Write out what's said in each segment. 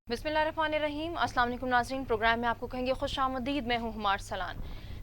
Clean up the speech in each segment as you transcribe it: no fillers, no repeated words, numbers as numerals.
बिस्मिल्लाहिर्रहमानिर्रहीम। अस्सलाम वालेकुम नाज़रीन, प्रोग्राम में आपको कहेंगे खुशामदीद। मैं हूँ हुमार सलान।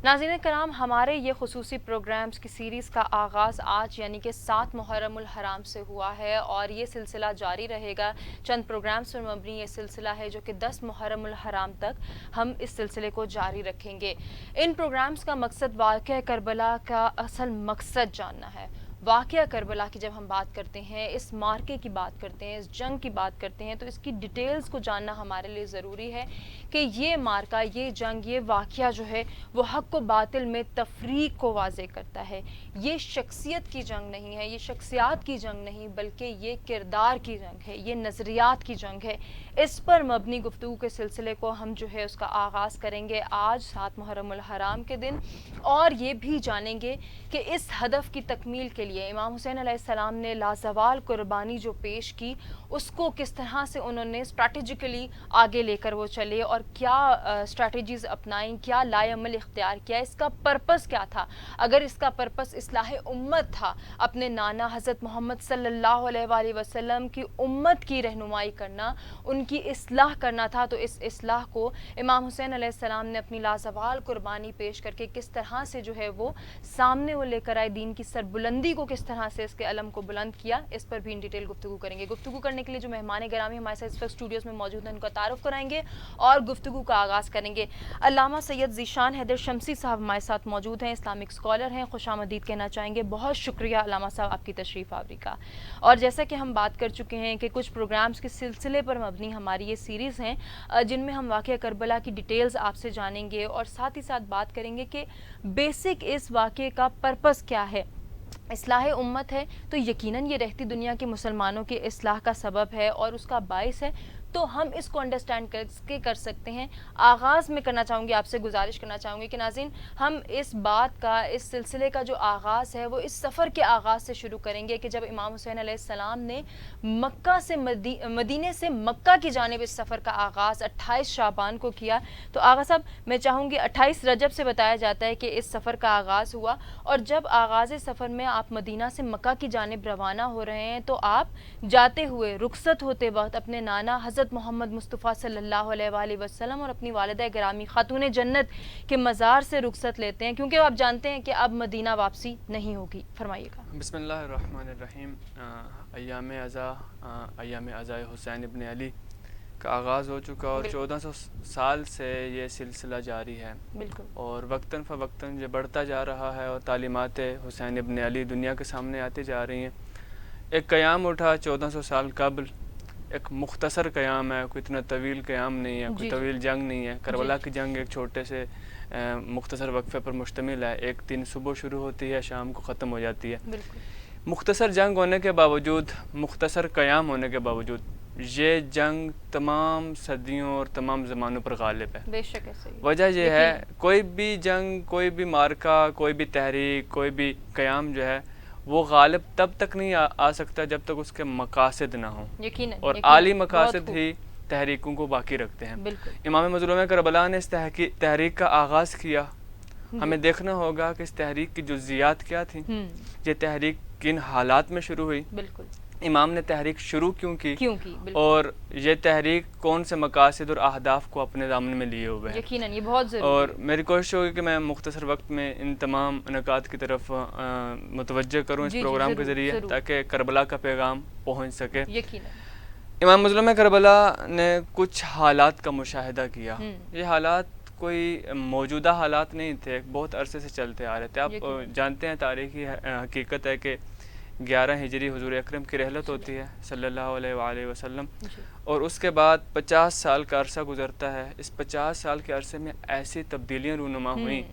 नाज़रीन कराम, हमारे ये खुसूसी प्रोग्राम्स की सीरीज़ का आगाज़ आज यानी कि 7 मुहर्रमुल हराम से हुआ है और ये सिलसिला जारी रहेगा। चंद प्रोग्राम्स पर मबनी ये सिलसिला है जो कि 10 मुहर्रमुल हराम तक हम इस सिलसिले को जारी रखेंगे। इन प्रोग्राम्स का मकसद वाक़या करबला का असल मकसद जानना है। वाक़या करबला की जब हम बात करते हैं, इस मार्के की बात करते हैं, इस जंग की बात करते हैं, तो इसकी डिटेल्स को जानना हमारे लिए ज़रूरी है कि ये मार्का, ये जंग, ये वाक़या जो है वो हक़ व बातिल में तफरीक को वाज़े करता है। ये शख्सियत की जंग नहीं है, ये शख्सियात की जंग नहीं, बल्कि ये किरदार की जंग है, ये नज़रियात की जंग है। इस पर मबनी गुफ्तगू के सिलसिले को हम जो है उसका आगाज़ करेंगे आज 7 मुहर्रमुल हराम के दिन, और ये भी जानेंगे कि इस हदफ की तकमील के लिए इमाम हुसैन अलैहिस्सलाम ने लाजवाल कुर्बानी जो पेश की, उसको किस तरह से उन्होंने स्ट्रैटेजिकली आगे लेकर वो चले और क्या स्ट्रैटेजीज़ अपनाई, क्या लाएअमल इख्तियार किया, इसका पर्पस क्या था। अगर इसका पर्पस इस्लाह उम्मत था, अपने नाना हज़रत मोहम्मद सल्लल्लाहु अलैहि वसल्लम की उम्मत की रहनुमाई करना, उनकी इस्लाह करना था, तो इस इस्लाह को इमाम हुसैन अलैहिस्सलाम ने अपनी लाजवाल कुर्बानी पेश करके किस तरह से जो है वो सामने वो लेकर आए, दीन की सरबुलंदी को किस तरह से इसके अलम को बुलंद किया, इस पर भी इन डिटेल गुफ्तगू करेंगे। गुफ्तगू करने के लिए जो मेहमान गिरामी हमारे साथ इस वक्त स्टूडियोज़ में मौजूद हैं, उनका तारुफ कराएंगे और गुफ्तगू का आगाज़ करेंगे। अल्लामा सैयद ज़ीशान हैदर शमसी साहब हमारे साथ मौजूद हैं, इस्लामिक स्कॉलर हैं, खुशामदीद कहना चाहेंगे। बहुत शुक्रिया अल्लामा साहब आपकी तशरीफ़ आवरी का। और जैसा कि हम बात कर चुके हैं कि कुछ प्रोग्राम्स के सिलसिले पर मबनी हमारी ये सीरीज़ हैं जिनमें हम वाक़या करबला की डिटेल्स आपसे जानेंगे और साथ ही साथ बात करेंगे कि बेसिक इस वाक़े का पर्पस क्या है। इस्लाह उम्मत है तो यकीनन ये रहती दुनिया के मुसलमानों के इस्लाह का सबब है और उसका बाइस है, तो हम इसको अंडरस्टैंड करके कर सकते हैं। आगाज़ में करना चाहूँगी, आपसे गुजारिश करना चाहूँगी कि नाज़रीन, हम इस बात का, इस सिलसिले का जो आगाज़ है वो इस सफ़र के आगाज़ से शुरू करेंगे कि जब इमाम हुसैन अलैहिस्सलाम ने मक्का से मदीने से मक्का की जानिब इस सफ़र का आगाज़ 28 शाबान को किया। तो आगा साहब, मैं चाहूँगी 28 रजब से बताया जाता है कि इस सफ़र का आगाज़ हुआ, और जब आगाज़ सफ़र में आप मदीना से मक्का की जानिब रवाना हो रहे हैं, तो आप जाते हुए, रुखसत होते वक्त अपने नाना हज़रत मोहम्मद मुस्तफ़ा सल्लल्लाहु अलैहि वसल्लम और अपनी वालिदा गिरामी खातून जन्नत के मज़ार से रुखसत लेते हैं, क्योंकि आप जानते हैं कि अब मदीना वापसी नहीं होगी। फरमाइएगा। बिस्मिल्लाहिर्रहमानिर्रहीम। अय्याम अज़ाए हुसैन इब्न अली का आगाज़ हो चुका और 1400 साल से ये सिलसिला जारी है। बिल्कुल। और वक्तन फ़वक्तन ये बढ़ता जा रहा है और तालीमात हुसैन इब्न अली दुनिया के सामने आती जा रही हैं। एक क़याम उठा 1400 साल कबल, एक मुख्तसर क़याम है, कोई इतना तवील क़याम नहीं है, कोई तवील जंग नहीं है। करबला की जंग एक छोटे से मुख्तसर वक्फ़े पर मुश्तमिल है। एक दिन सुबह शुरू होती है, शाम को ख़त्म हो जाती है। मुख्तसर जंग होने के बावजूद, मुख्तसर क़याम होने के बावजूद, ये जंग तमाम सदियों और तमाम ज़मानों पर गालिब है। बेशक ऐसे ही। वजह यह है, कोई भी जंग, कोई भी मार्का, कोई भी तहरीक, कोई भी क़याम जो है वो गालिब तब तक नहीं आ सकता जब तक उसके मकासद ना हो, और आली मकासद ही तहरीकों को बाकी रखते हैं। इमाम मज़लूम करबला ने इस तहरीक का आगाज़ किया। हमें देखना होगा कि इस तहरीक की जुज़ियात क्या थी, ये तहरीक किन हालात में शुरू हुई, इमाम ने तहरीक शुरू क्यों की, और ये तहरीक कौन से मकासद और अहदाफ को अपने दामन में लिए हुए है। यकीनन ये बहुत ज़रूरी और मेरी कोशिश होगी कि मैं मुख्तसर वक्त में इन तमाम नकात की तरफ मुतवज्जह करूँ इस प्रोग्राम के ज़रिए, ताकि करबला का पैगाम पहुँच सके। इमाम मज़लूम करबला ने कुछ हालात का मुशाहिदा किया। ये हालात कोई मौजूदा हालात नहीं थे, बहुत अरसे से चलते आ रहे थे। आप जानते हैं, तारीख़ी हकीकत है कि 11 हिजरी हुजूर अकरम की रहलत होती है सल्लल्लाहु अलैहि वसल्लम, और उसके बाद 50 साल का अरसा गुज़रता है। इस 50 साल के अरसे में ऐसी तब्दीलियाँ रूनुमा हुई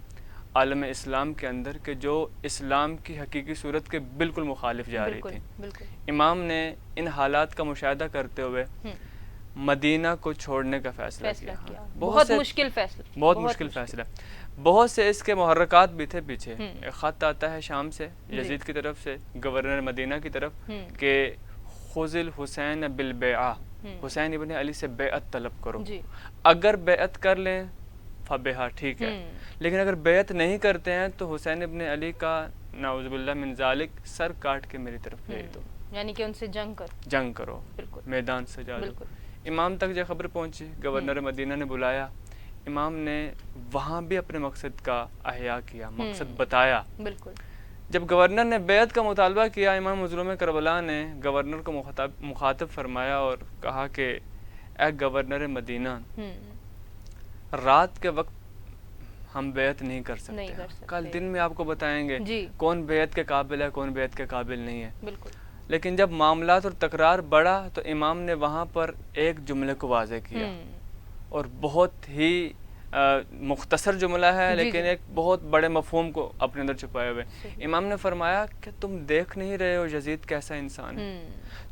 आलम इस्लाम के अंदर कि जो इस्लाम की हकीकी सूरत के बिल्कुल मुखालिफ जा रही थी। इमाम ने इन हालात का मुशाहिदा करते हुए मदीना को छोड़ने का फ़ैसला किया। बहुत मुश्किल फ़ैसला। बहुत से इसके मुहर्रकात भी थे पीछे। एक ख़त आता है शाम से, यजीद की तरफ से, गवर्नर मदीना की तरफ, कि खुज़िल हुसैन बिल बेआ, हुसैन इब्न अली से बेअत तलब करो। अगर बेअत कर लें फ़बेहा, ठीक है, लेकिन अगर बेअत नहीं करते हैं तो हुसैन इब्न अली का नाउज़ुबिल्लाह मिन ज़ालिक सर काट के मेरी तरफ भेज दो, यानी कि उनसे जंग करो, मैदान सजा दो। امام تک جو خبر پہنچی، گورنر مدینہ نے بلایا، امام نے وہاں بھی اپنے مقصد کا احیاء کیا، مقصد بتایا. بالکل. جب گورنر نے بیعت کا مطالبہ کیا، امام مظلوم کربلا نے گورنر کو مخاطب فرمایا اور کہا کہ اے گورنر مدینہ، رات کے وقت ہم بیعت نہیں کر سکتے، کل دن میں آپ کو بتائیں گے کون بیعت کے قابل ہے، کون بیعت کے قابل نہیں ہے. بالکل. لیکن جب معاملات اور تکرار بڑھا تو امام نے وہاں پر ایک جملے کو واضح کیا، اور بہت ہی مختصر جملہ ہے لیکن ایک بہت بڑے مفہوم کو اپنے اندر چھپائے ہوئے. امام نے فرمایا کہ تم دیکھ نہیں رہے ہو یزید کیسا انسان ہے،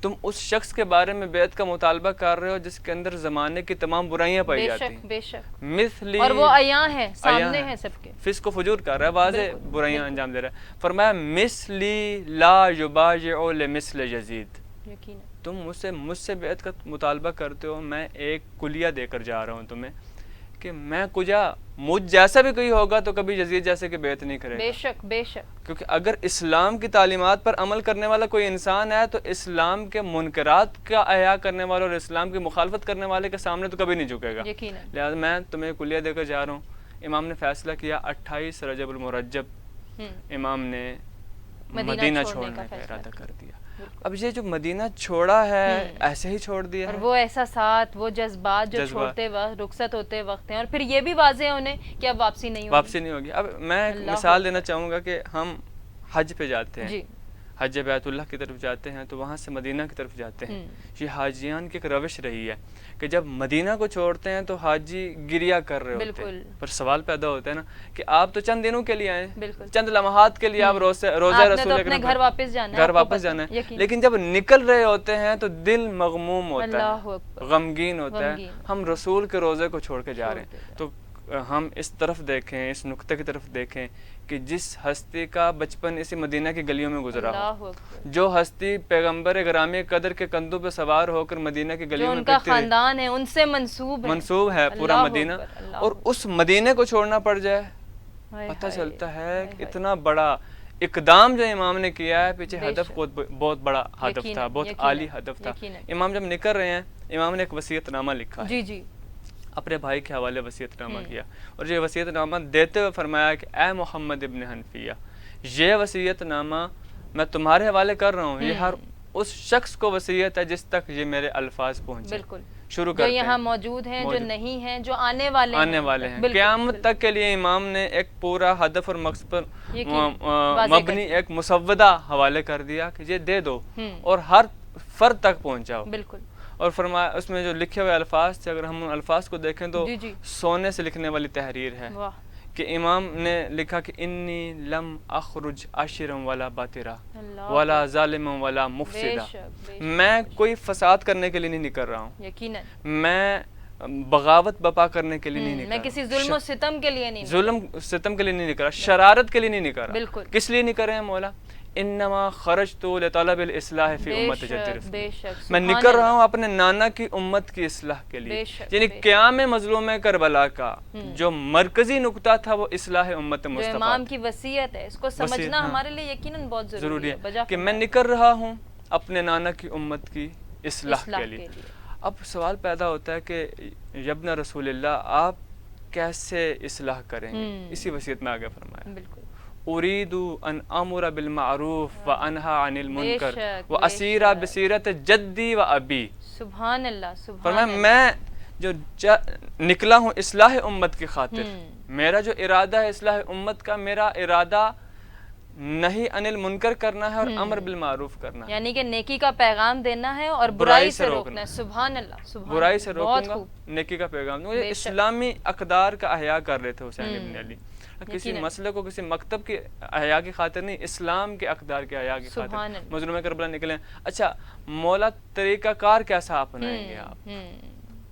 تم اس شخص کے بارے میں بیعت کا مطالبہ کر رہے ہو جس کے اندر زمانے کی تمام برائیاں پائی جاتی ہیں، بے شک، مثلی، اور وہ عیاں ہیں، سامنے ہیں سب کے، فسق و فجور کر رہا ہے، واضح برائیاں انجام دے رہا ہے. فرمایا مثلی لا یبایع لمثل یزید، تم مجھ سے بیعت کا مطالبہ کرتے ہو، میں ایک کلیہ دے کر جا رہا ہوں تمہیں کہ میں مجھ جیسا بھی کوئی ہوگا تو کبھی یزید جیسے کہ بیعت نہیں کرے گا. بے شک بے شک. کیونکہ اگر اسلام کی تعلیمات پر عمل کرنے والا کوئی انسان ہے تو اسلام کے منکرات کا احیاء کرنے والے اور اسلام کی مخالفت کرنے والے کے سامنے تو کبھی نہیں جھکے گا. لہٰذا میں تمہیں کلیہ دے کر جا رہا ہوں. امام نے فیصلہ کیا 28 رجب المرجب امام نے مدینہ چھوڑنے کا ارادہ کر دیا. اب یہ جو مدینہ چھوڑا ہے ایسے ہی چھوڑ دیا اور وہ احساسات، وہ جذبات جو چھوڑتے وقت، رخصت ہوتے وقت ہیں، اور پھر یہ بھی واضح ہونے کہ اب واپسی نہیں ہوگی. اب میں ایک مثال دینا چاہوں گا کہ ہم حج پہ جاتے ہیں، حج بیت اللہ کی طرف جاتے ہیں تو وہاں سے مدینہ کی طرف جاتے ہیں. یہ حاجیان کی ایک روش رہی ہے کہ جب مدینہ کو چھوڑتے ہیں تو حاجی گریا کر رہے ہوتے ہیں. پر سوال پیدا ہوتا ہے نا کہ آپ تو چند دنوں کے لیے آئے، چند لمحات کے لیے آپ روزہ رسول کے گھر واپس جانا ہے، لیکن جب نکل رہے ہوتے ہیں تو دل مغموم ہوتا ہے، غمگین ہوتا ہے، ہم رسول کے روزے کو چھوڑ کے جا رہے ہیں. تو ہم اس طرف دیکھیں، اس نقطے کی طرف دیکھیں کہ جس ہستی کا بچپن اسی مدینہ کی گلیوں میں گزرا ہو، جو ہستی پیغمبر گرامی قدر کے کندھوں پہ سوار ہو کر مدینہ کی گلیوں میں پھرتی رہی، خاندان ہے ان سے منسوب ہے پورا مدینہ، اور اس مدینہ کو چھوڑنا پڑ جائے، پتہ چلتا ہے کہ اتنا بڑا اقدام جو امام نے کیا ہے پیچھے ہدف بہت بڑا ہدف تھا، بہت عالی ہدف تھا. امام جب نکل رہے ہیں، امام نے ایک وصیت نامہ لکھا ہے، اپنے بھائی کے حوالے وصیت نامہ کیا، اور یہ وصیت نامہ دیتے ہوئے فرمایا کہ اے محمد ابن حنفیہ، یہ وصیت نامہ میں تمہارے حوالے کر رہا ہوں، یہ ہر اس شخص کو وصیت ہے جس تک یہ میرے الفاظ پہنچے. شروع کرتے ہیں، جو یہاں موجود ہیں، جو نہیں ہیں، جو آنے والے ہیں. قیامت تک کے لیے امام نے ایک پورا ہدف اور مقصد پر مبنی ایک مسودہ حوالے کر دیا کہ یہ دے دو اور ہر فرد تک پہنچاؤ. بالکل. اور فرمایا اس میں جو لکھے ہوئے الفاظ تھے، اگر ہم ان الفاظ کو دیکھیں تو سونے سے لکھنے والی تحریر ہے کہ امام نے لکھا کہ انی لم اخرج عاشرا ولا باطرا ولا ظالما ولا مفسدا، میں کوئی فساد کرنے کے لیے نہیں نکل رہا ہوں، یقیناً میں بغاوت بپا کرنے کے لیے نہیں نکل رہا، میں کسی ظلم و ستم کے لیے نہیں، ظلم ستم کے لیے نہیں نکل رہا، شرارت کے لیے نہیں نکل رہا. کس لیے نکل رہے ہیں مولا؟ انما خرجت لطلب الاصلاح فی امت جد، میں نکل رہا ہوں اپنے نانا کی امت کی اصلاح کے لیے. یعنی قیام مظلوم کربلا کا جو مرکزی نقطہ تھا وہ اصلاح امت مصطفیٰ، امام کی وصیت ہے، اس کو سمجھنا ہمارے لیے یقیناً بہت ضروری ہے کہ میں نکل رہا ہوں اپنے نانا کی امت کی اصلاح کے لیے. اب سوال پیدا ہوتا ہے کہ ابن رسول اللہ آپ کیسے اصلاح کریں گے؟ اسی وصیت میں آگے فرمایا، اريد ان امر بالمعروف وانهى عن المنکر واسیر بسیرت جدی و ابی. سبحان اللہ، سبحان فرمایا میں جو نکلا ہوں اصلاح امت کی خاطر، میرا جو ارادہ ہے اصلاح امت کا، میرا ارادہ نہی عن المنکر کرنا ہے اور امر بالمعروف کرنا ہے، یعنی کہ نیکی کا پیغام دینا ہے اور برائی سے روکنا ہے. سبحان اللہ، سبحان برائی سے روکوں گا، نیکی کا پیغام دوں گا. اسلامی اقدار کا احیاء کر رہے تھے حسین ابن علی، کسی مسئلے کو کسی مکتب کی احیاء کی خاطر نہیں، اسلام کے اقدار کے احیاء کی خاطر مظلوم کربلا نکلے. اچھا مولا طریقہ کار کیسا اپنائیں گے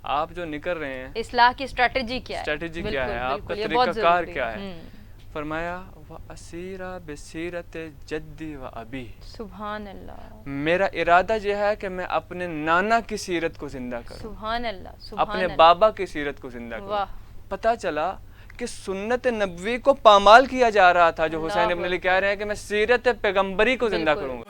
آپ جو نکل رہے ہیں، اصلاح کی اسٹریٹجی کیا ہے، آپ کا طریقہ کار کیا ہے؟ فرمایا وَأَسِيرَ بِسِيرَةِ جَدِّي وَأَبِي. سبحان اللہ، میرا ارادہ یہ ہے کہ میں اپنے نانا کی سیرت کو زندہ کروں، سبحان اللہ، اپنے بابا کی سیرت کو زندہ کروں. پتہ چلا کہ سنت نبوی کو پامال کیا جا رہا تھا، جو حسین ابن علی کہہ رہے ہیں کہ میں سیرت پیغمبری کو زندہ کروں گا.